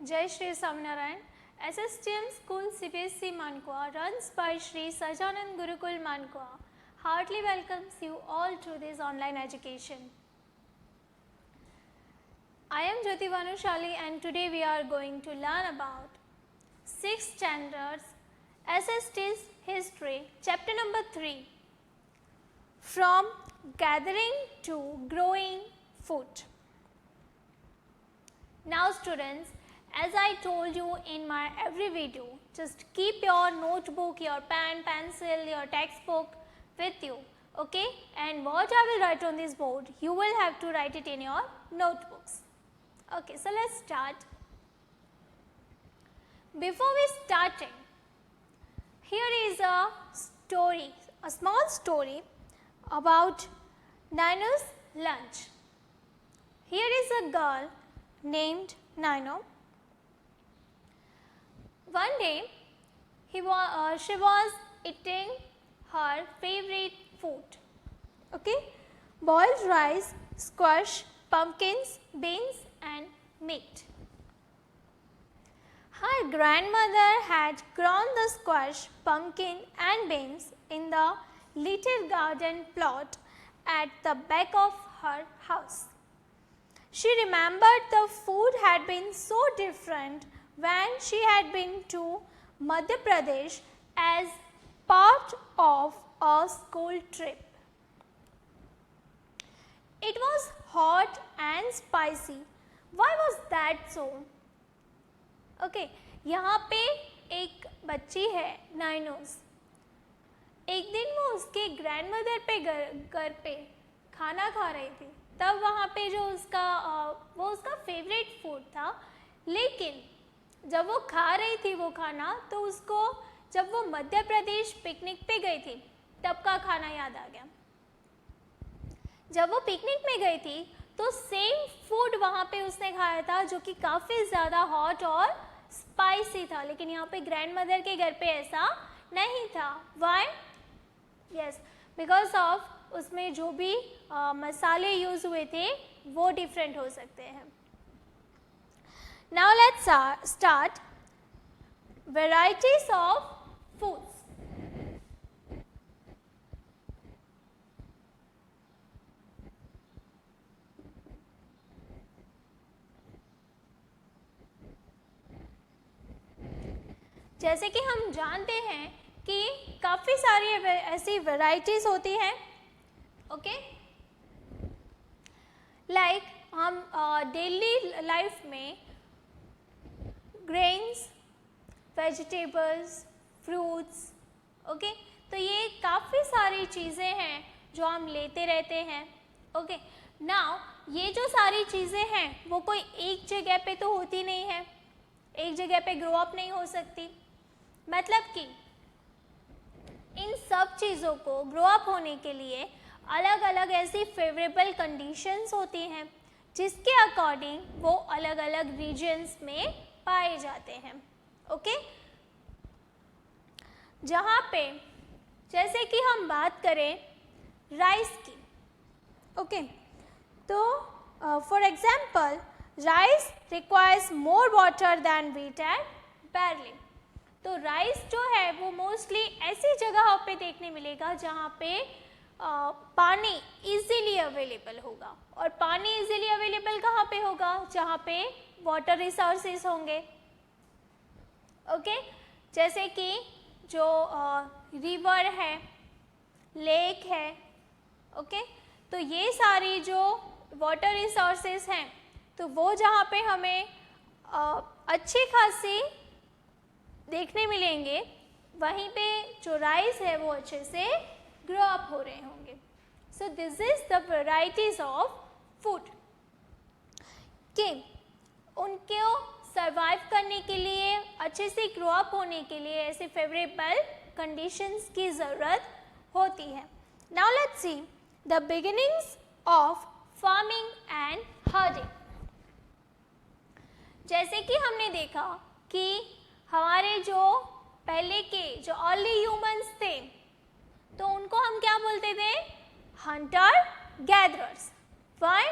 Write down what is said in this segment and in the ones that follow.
Jai Shri Swaminarayan. SSTM School CBSE Mankwa runs by Shri Sajanand Gurukul Mankwa heartily welcomes you all to this online education. I am Jyoti Vanushali and today we are going to learn about 6th standards SST's history chapter number 3 from gathering to growing food. Now students, as I told you in my every video, just keep your notebook, your pen, pencil, your textbook with you, okay? And what I will write on this board, you will have to write it in your notebooks. Okay, so let's start. Before we starting, here is a story, a small story about Nino's lunch. Here is a girl named Nino. One day, she was eating her favorite food, okay? Boiled rice, squash, pumpkins, beans and meat. Her grandmother had grown the squash, pumpkin and beans in the little garden plot at the back of her house. She remembered the food had been so different when she had been to Madhya Pradesh as part of a school trip. It was hot and spicy. Why was that so? Okay, यहाँ पे एक बच्ची है नाइनोस. एक दिन वो उसके grandmother पे घर पे खाना खा रही थी. तब वहाँ पे जो वो उसका फेवरेट फूड था, लेकिन जब वो खा रही थी वो खाना तो उसको जब वो मध्य प्रदेश पिकनिक पे गई थी तब का खाना याद आ गया. जब वो पिकनिक में गई थी तो सेम फूड वहाँ पे उसने खाया था जो कि काफ़ी ज़्यादा हॉट और स्पाइसी था, लेकिन यहाँ पे ग्रैंडमदर के घर पे ऐसा नहीं था. वाई? यस, बिकॉज ऑफ उसमें जो भी मसाले यूज़ हुए थे वो डिफरेंट हो सकते हैं. Now let's start varieties of foods. जैसे कि हम जानते हैं कि काफ़ी सारी ऐसी वेराइटीज़ होती हैं, ओके? लाइक हम डेली लाइफ में ग्रेन्स, वेजिटेबल्स, फ्रूट्स, ओके? तो ये काफ़ी सारी चीज़ें हैं जो हम लेते रहते हैं, ओके? नाउ ये जो सारी चीज़ें हैं वो कोई एक जगह पे तो होती नहीं है, एक जगह पे ग्रो अप नहीं हो सकती. मतलब कि इन सब चीज़ों को ग्रो अप होने के लिए अलग अलग ऐसी फेवरेबल कंडीशंस होती हैं जिसके अकॉर्डिंग वो अलग अलग रीजन्स में पाए जाते हैं, ओके? जहाँ पे जैसे कि हम बात करें राइस की, ओके? तो for example rice requires more water than wheat and barley. तो राइस जो है वो मोस्टली ऐसी जगहों पे देखने मिलेगा जहाँ पे पानी इजीली अवेलेबल होगा. और पानी इजीली अवेलेबल कहाँ पे होगा? जहाँ पे वाटर रिसोर्सेज होंगे, ओके? जैसे कि जो रिवर है, लेक है, ओके? तो ये सारी जो वाटर रिसोर्सेज हैं तो वो जहाँ पे हमें अच्छी खासी देखने मिलेंगे, वहीं पे जो राइस है वो अच्छे से ग्रो अप हो रहे होंगे. So this is the varieties of food कि उनको सरवाइव करने के लिए, अच्छे से ग्रो अप होने के लिए ऐसे फेवरेबल कंडीशंस की ज़रूरत होती है. Now let's see the beginnings of farming and herding. जैसे कि हमने देखा कि हमारे जो पहले के जो अर्ली ह्यूमंस थे तो उनको हम क्या बोलते थे? Hunter gatherers. वाई?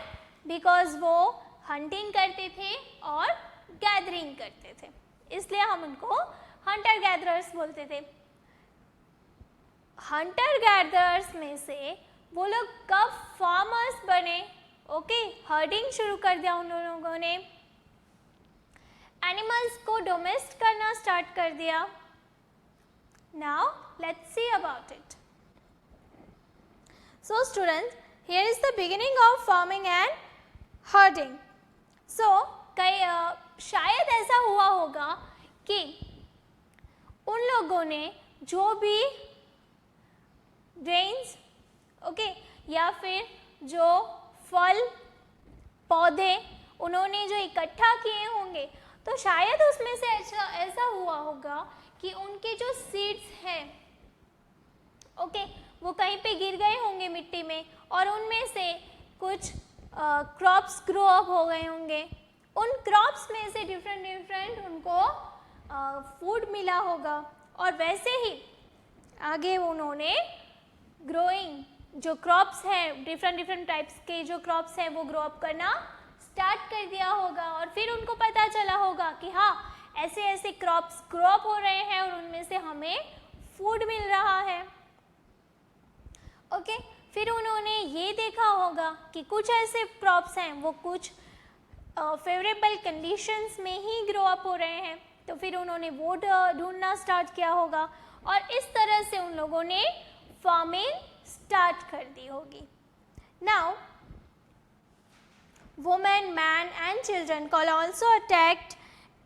बिकॉज वो हंटिंग करते थे और गैदर गैदरिंग करते थे, इसलिए हम उनको हंटर गैदरर्स बोलते थे। हंटर गैदरर्स में से वो लोग कब फार्मर्स बने? ओके, हर्डिंग शुरू कर दिया उन लोगों ने, एनिमल्स को डोमेस्ट करना स्टार्ट कर दिया। Now let's see about it. So students, here is the beginning of farming and herding. So शायद ऐसा हुआ होगा कि उन लोगों ने जो भी ग्रेन्स, ओके, या फिर जो फल पौधे उन्होंने जो इकट्ठा किए होंगे, तो शायद उसमें से ऐसा हुआ होगा कि उनके जो सीड्स हैं, ओके, वो कहीं पे गिर गए होंगे मिट्टी में और उनमें से कुछ क्रॉप्स ग्रो अप हो गए होंगे। उन क्रॉप्स में से डिफरेंट उनको फूड मिला होगा और वैसे ही आगे उन्होंने ग्रोइंग जो क्रॉप्स हैं, डिफरेंट टाइप्स के जो क्रॉप्स हैं वो ग्रो अप करना स्टार्ट कर दिया होगा और फिर उनको पता चला होगा कि हाँ, ऐसे ऐसे क्रॉप्स ग्रो अप हो रहे हैं और उनमें से हमें फूड मिल रहा है। ओके, फिर उन्होंने ये देखा होगा कि कुछ ऐसे क्रॉप्स हैं वो कुछ फेवरेबल कंडीशंस में ही ग्रो अप हो रहे हैं, तो फिर उन्होंने वो ढूंढना स्टार्ट किया होगा और इस तरह से उन लोगों ने फार्मिंग स्टार्ट कर दी होगी। Now women, man and children could also attack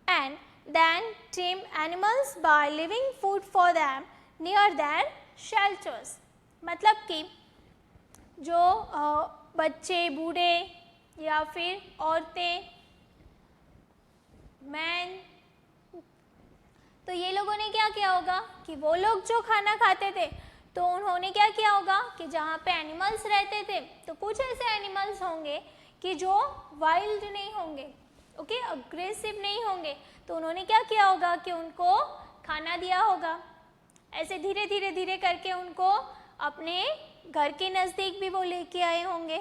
and then tame animals by leaving food for them near their shelters। मतलब कि जो बच्चे, बूढ़े या फिर औरतें, मैन, तो ये लोगों ने क्या किया होगा कि वो लोग जो खाना खाते थे तो उन्होंने क्या किया होगा कि जहाँ पे एनिमल्स रहते थे तो कुछ ऐसे एनिमल्स होंगे कि जो वाइल्ड नहीं होंगे, ओके, अग्रेसिव नहीं होंगे, तो उन्होंने क्या किया होगा कि उनको खाना दिया होगा। ऐसे धीरे करके उनको अपने घर के नज़दीक भी वो लेके आए होंगे।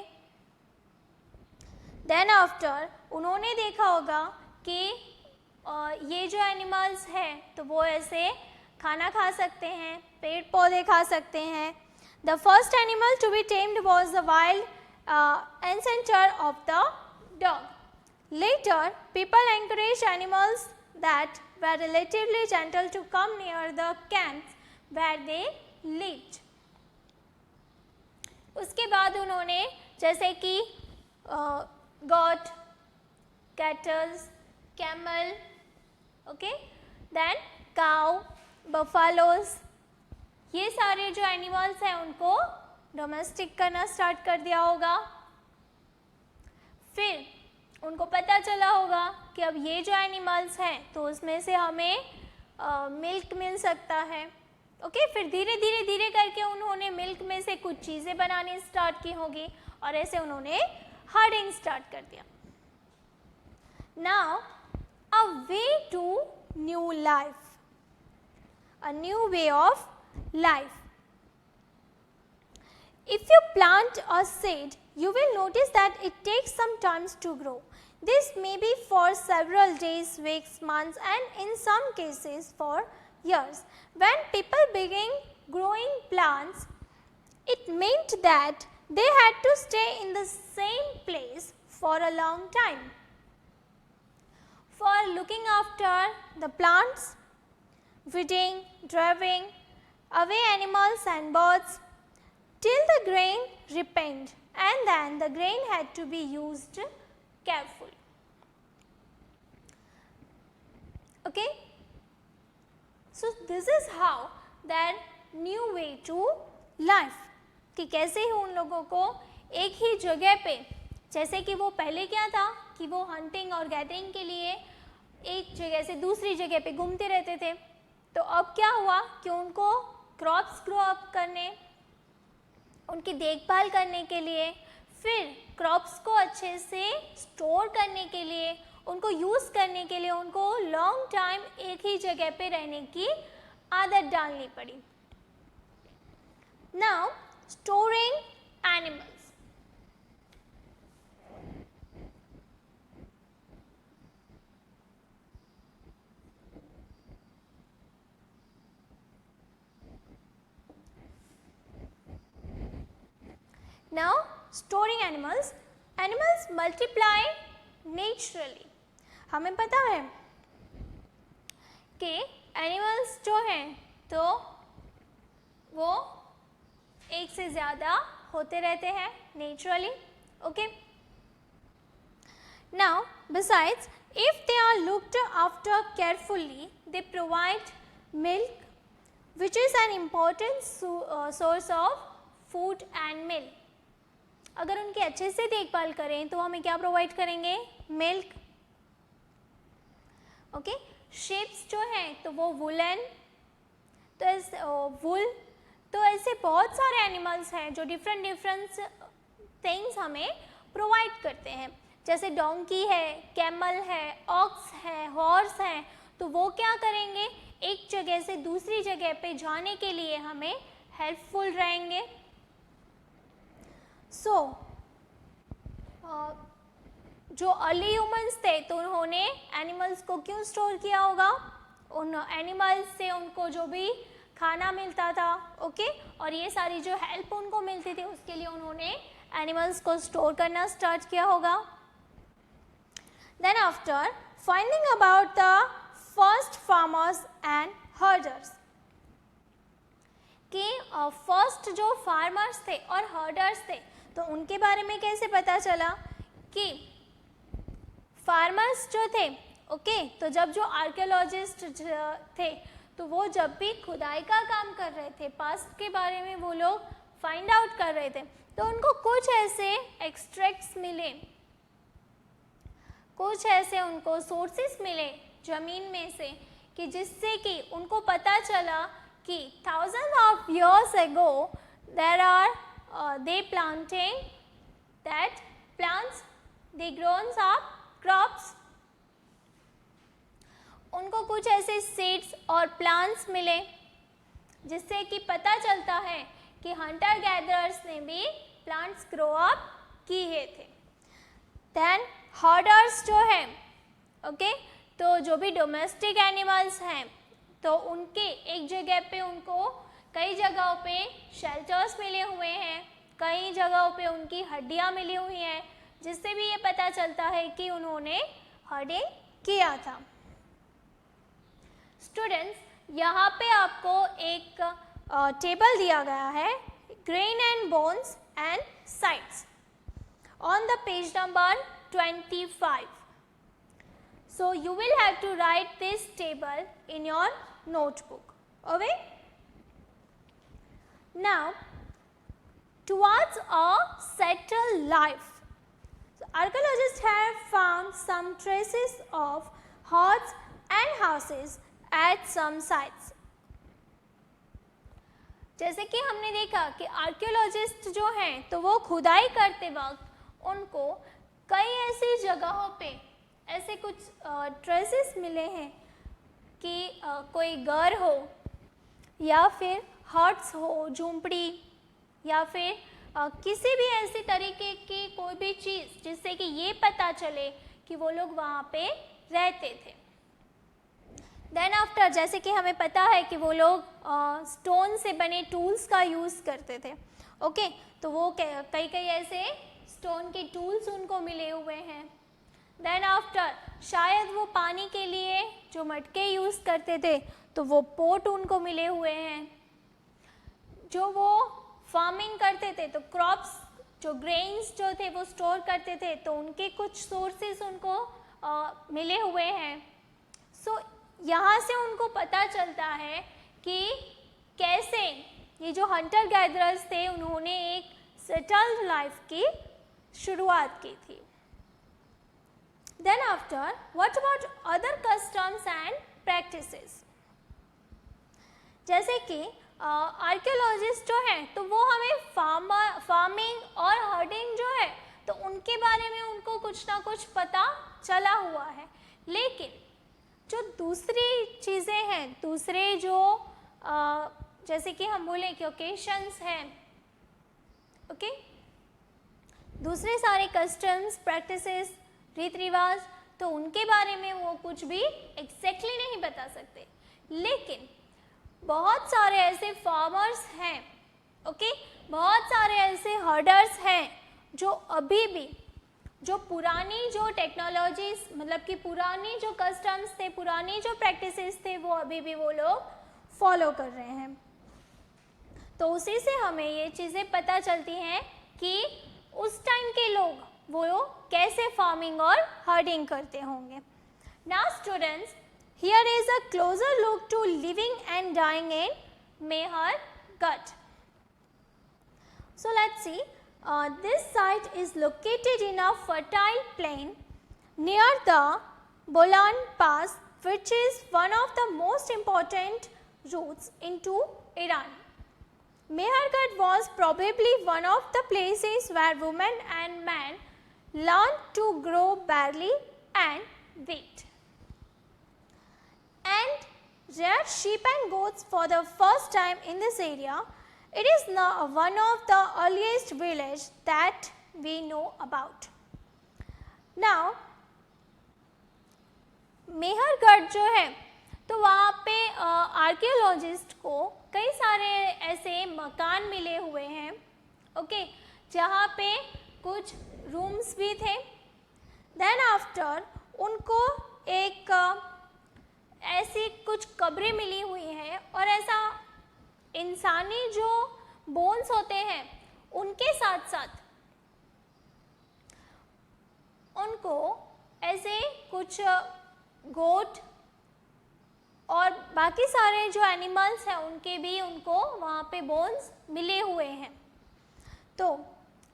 देन आफ्टर उन्होंने देखा होगा कि ये जो एनिमल्स हैं तो वो ऐसे खाना खा सकते हैं, पेड़ पौधे खा सकते हैं। The first animal to be tamed was the wild ancestor of the dog. Later, people encouraged animals that were relatively gentle to come near the camps where they lived. उसके बाद उन्होंने जैसे कि goat, cattle, camel, okay, then cow, buffaloes, ये सारे जो animals हैं उनको डोमेस्टिक करना स्टार्ट कर दिया होगा। फिर उनको पता चला होगा कि अब ये जो एनिमल्स हैं तो उसमें से हमें मिल्क मिल सकता है। ओके, फिर धीरे करके उन्होंने मिल्क में से कुछ चीज़ें बनानी स्टार्ट की होगी और ऐसे उन्होंने हर्डिंग स्टार्ट कर दिया। Now a way to new life, a new way of life. If you plant a seed, you will notice that it takes some time to grow. This may be for several days, weeks, months, and in some cases for years. When people began growing plants, it meant that they had to stay in the same place for a long time. For looking after the plants, weeding, driving away animals and birds, till the grain ripened, and then the grain had to be used carefully. Okay, so this is how their new way to life, कि कैसे ही उन लोगों को एक ही जगह पे, जैसे कि वो पहले क्या था कि वो हंटिंग और गैदरिंग के लिए एक जगह से दूसरी जगह पे घूमते रहते थे, तो अब क्या हुआ कि उनको क्रॉप्स ग्रो अप करने, उनकी देखभाल करने के लिए, फिर क्रॉप्स को अच्छे से स्टोर करने के लिए, उनको यूज़ करने के लिए उनको लॉन्ग टाइम एक ही जगह पे रहने की आदत डालनी पड़ी। Now storing animals. Storing animals, animals multiply naturally. हमें पता है कि एनिमल्स जो हैं तो वो एक से ज़्यादा होते रहते हैं naturally, okay. Now besides if they are looked after carefully, they provide milk, which is an important source of food and milk. अगर उनकी अच्छे से देखभाल करें तो हमें क्या प्रोवाइड करेंगे? Milk, okay. शिप्स जो हैं तो वो वुलन, तो वुल, तो ऐसे बहुत सारे एनिमल्स हैं जो डिफरेंट थिंग्स हमें प्रोवाइड करते हैं, जैसे डोंकी है, कैमल है, ऑक्स है, हॉर्स है, तो वो क्या करेंगे? एक जगह से दूसरी जगह पे जाने के लिए हमें हेल्पफुल रहेंगे। सो जो अर्ली ह्यूमंस थे तो उन्होंने एनिमल्स को क्यों स्टोर किया होगा? उन एनिमल्स से उनको जो भी खाना मिलता था, ओके, और ये सारी जो हेल्प उनको मिलती थी उसके लिए उन्होंने एनिमल्स को स्टोर करना स्टार्ट किया होगा। Then after finding about the first farmers and herders, कि फर्स्ट जो फार्मर्स थे और हर्डर्स थे तो उनके बारे में कैसे पता चला कि फार्मर्स जो थे, ओके, तो जब जो आर्कियोलॉजिस्ट थे तो वो जब भी खुदाई का काम कर रहे थे, पास्ट के बारे में वो लोग फाइंड आउट कर रहे थे, तो उनको कुछ ऐसे एक्सट्रैक्ट्स मिले, कुछ ऐसे उनको सोर्सेस मिले ज़मीन में से कि जिससे कि उनको पता चला कि thousands of years ago there are they planting that plants, they grown up crops। उनको कुछ ऐसे सीड्स और प्लांट्स मिले जिससे कि पता चलता है कि हंटर गैदरर्स ने भी प्लांट्स ग्रो अप किए थे। देन हर्डर्स जो है, ओके, तो जो भी डोमेस्टिक एनिमल्स हैं तो उनके एक जगह पे उनको कई जगहों पे शेल्टर्स मिले हुए हैं, कई जगहों पे उनकी हड्डियां मिली हुई हैं, जिससे भी ये पता चलता है कि उन्होंने हर्डिंग किया था। स्टूडेंट्स, यहाँ पे आपको एक टेबल दिया गया है, grain and bones and sites, on the page number 25. So you will have to write this table in your notebook, okay? Now towards a settled life, so archaeologists have found some traces of huts and houses at some sites. जैसे कि हमने देखा कि archaeologist जो हैं तो वो खुदाई करते वक्त उनको कई ऐसी जगहों पे ऐसे कुछ ट्रेसेस मिले हैं कि कोई घर हो या फिर हट्स हो, झूंपड़ी, या फिर किसी भी ऐसी तरीके की कोई भी चीज़ जिससे कि ये पता चले कि वो लोग वहाँ पे रहते थे। देन आफ्टर, जैसे कि हमें पता है कि वो लोग स्टोन से बने टूल्स का यूज़ करते थे, ओके, तो वो कई कई ऐसे स्टोन के टूल्स उनको मिले हुए हैं। देन आफ्टर, शायद वो पानी के लिए जो मटके यूज़ करते थे तो वो पोट उनको मिले हुए हैं। जो वो फार्मिंग करते थे तो क्रॉप्स, जो ग्रेन्स जो थे वो स्टोर करते थे तो उनके कुछ सोर्सेस उनको मिले हुए हैं। सो यहाँ से उनको पता चलता है कि कैसे ये जो हंटर गैदरर्स थे उन्होंने एक सेटल्ड लाइफ की शुरुआत की थी। Then after, what about other customs and practices? जैसे कि आर्कियोलॉजिस्ट जो हैं तो वो हमें फार्मिंग और हर्डिंग जो है तो उनके बारे में उनको कुछ ना कुछ पता चला हुआ है, लेकिन जो दूसरी चीज़ें हैं, दूसरे जो जैसे कि हम बोलें कि ओकेशंस हैं, ओके, दूसरे सारे कस्टम्स, प्रैक्टिसेस, रीति रिवाज, तो उनके बारे में वो कुछ भी एग्जैक्टली नहीं बता सकते। लेकिन बहुत सारे ऐसे फार्मर्स हैं, ओके, बहुत सारे ऐसे हर्डर्स हैं जो अभी भी जो पुरानी जो टेक्नोलॉजीज मतलब कि पुरानी जो कस्टम्स थे, पुरानी जो प्रैक्टिसेस थे, वो अभी भी वो लोग फॉलो कर रहे हैं। तो उसी से हमें ये चीज़ें पता चलती हैं कि उस टाइम के लोग वो कैसे फार्मिंग और हर्डिंग करते होंगे। Now students, here is a closer look to living and dying in Mehrgarh. So let's see, this site is located in a fertile plain near the Bolan Pass, which is one of the most important routes into Iran. Mehergarh was probably one of the places where women and men learned to grow barley and wheat and reared sheep and goats for the first time in this area. It is now one of the earliest villages that we know about. Now, Mehrgarh जो है तो वहाँ पे archaeologist को कई सारे ऐसे मकान मिले हुए हैं, ओके, जहाँ पे कुछ रूम्स भी थे। देन आफ्टर उनको एक ऐसी कुछ कब्रें मिली हुई हैं और ऐसा इंसानी जो बोन्स होते हैं उनके साथ साथ उनको ऐसे कुछ गोट और बाकी सारे जो एनिमल्स हैं उनके भी उनको वहाँ पे बोन्स मिले हुए हैं। तो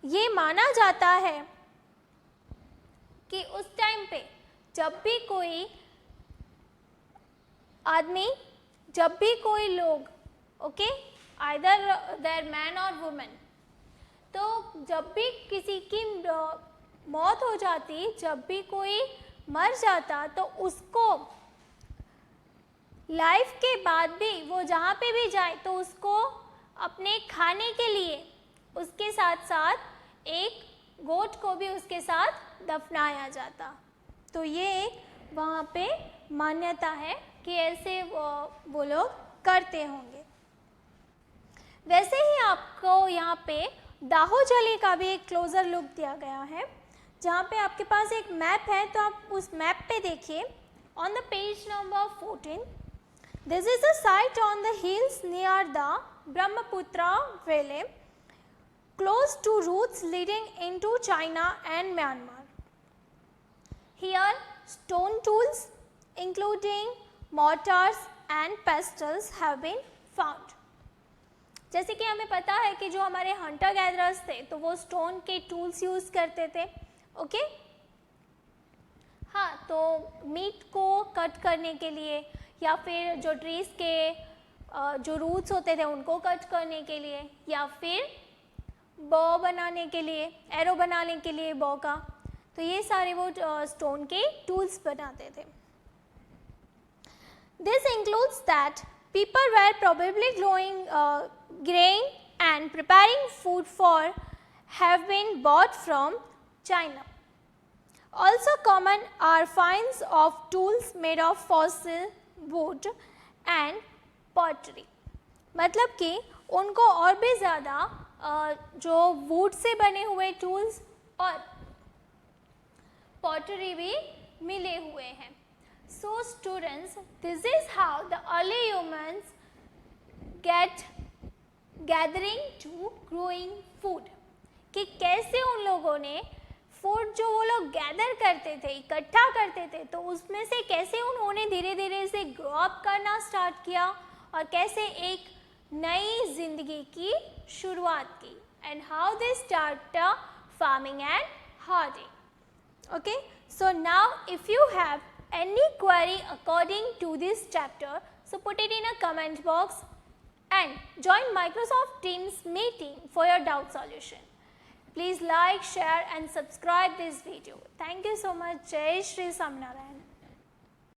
ये माना जाता है कि उस टाइम पे जब भी कोई आदमी, जब भी कोई लोग, ओके, आइदर देयर मैन और वुमेन, तो जब भी किसी की मौत हो जाती, जब भी कोई मर जाता, तो उसको लाइफ के बाद भी वो जहाँ पे भी जाए तो उसको अपने खाने के लिए उसके साथ साथ एक गोट को भी उसके साथ दफनाया जाता। तो ये एक वहाँ पे मान्यता है कि ऐसे वो लोग करते होंगे। वैसे ही आपको यहाँ पे दाहोजली का भी एक क्लोजर लुक दिया गया है, जहाँ पे आपके पास एक मैप है, तो आप उस मैप पे देखिए। On the page number 14, this is a site on the hills near the Brahmaputra valley, close to routes leading into China and Myanmar. Here stone tools including mortars and pestles have been found. जैसे कि हमें पता है कि जो हमारे Hunter gatherers थे तो वो स्टोन के टूल्स यूज़ करते थे, ओके। हाँ, तो मीट को कट करने के लिए या फिर जो ट्रीज के जो रूट्स होते थे उनको कट करने के लिए या फिर बॉ बनाने के लिए, एरो बनाने के लिए बॉ का, तो ये सारे वो स्टोन के टूल्स बनाते थे। This includes that people were probably growing grain and preparing food for have been bought from China. Also common are finds of tools made of fossil wood and pottery. मतलब कि उनको और भी ज़्यादा जो वुड से बने हुए tools और पॉटरी भी मिले हुए हैं। So students, this is how the early humans get gathering to growing food, कि कैसे उन लोगों ने फूड जो वो लोग गैदर करते थे, इकट्ठा करते थे, तो उसमें से कैसे उन्होंने धीरे धीरे से ग्रो अप करना स्टार्ट किया और कैसे एक नई जिंदगी की शुरुआत की, and how they start farming and herding. Okay, so now if you have any query according to this chapter, so put it in a comment box and join Microsoft Teams meeting for your doubt solution. Please like, share and subscribe this video. Thank you so much. Jai Shri Swaminarayan.